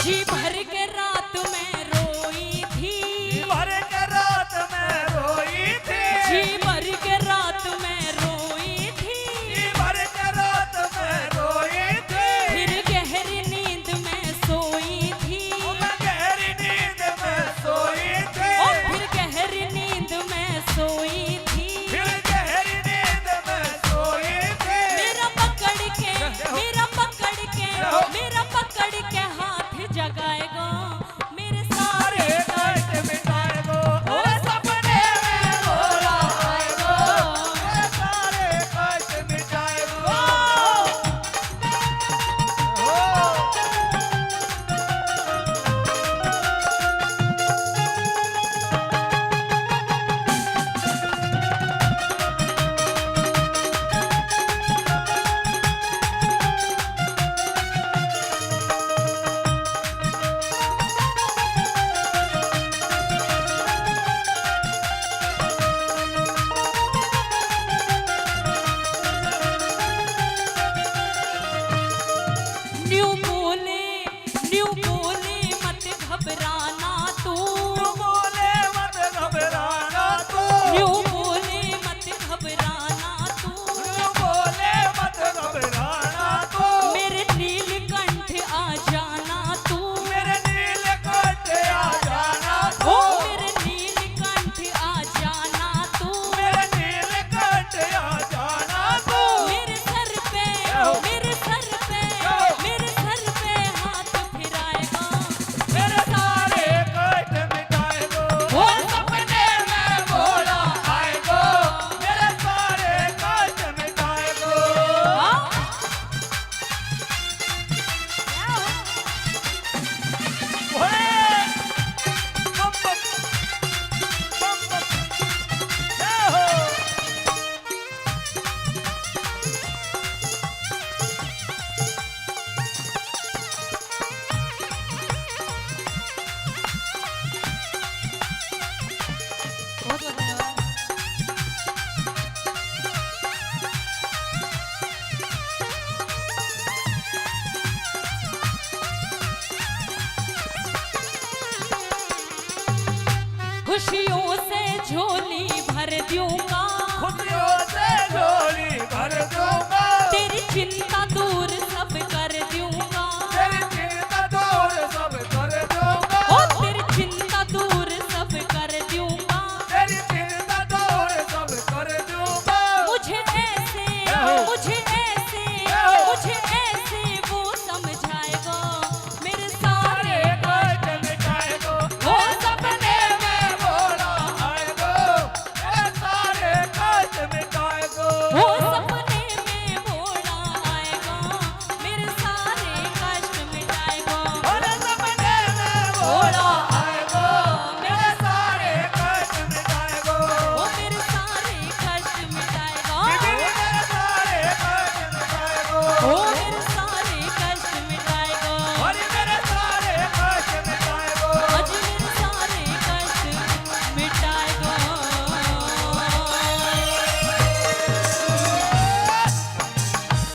जी भर के रात में रोई थी, जी भर के रात में रोई थी, जी भर के रात में रोई थी, जी भर के रात में रोई थी, फिर गहरी नींद में सोई थी, मैं गहरी नींद में सोई थी, और फिर गहरी नींद में सोई थी, फिर गहरी नींद में सोई थी। मेरा पकड़ के हाथ जगाएगा, मेरे सारे कष्ट मिटाएगो, ओ सपने में भोला आएगो, मेरे सारे कष्ट मिटाएगो। न्यू बोले मत घबराना तू, बोले मत घबराना तू, न्यू बोले मत घबराना तू, बोले मत घबराना तू, मेरे नीलकंठ आ जाना तू, मेरे नीलकंठ आ जाना तू, ओ मेरे नीलकंठ आ जाना तू, मेरे नीलकंठ आ जाना तू। मेरे सर पे हाथ फिराएगा, मेरे सारे कष्ट मिटाएगो, ओ सपने में भोला आएगो, मेरे सारे कष्ट मिटाएगो। हाँ? ओए! बम बम, बम बम, जय हो। बहुत धन्यवाद। खुशियों से झोली भर दूंगा, खुशियों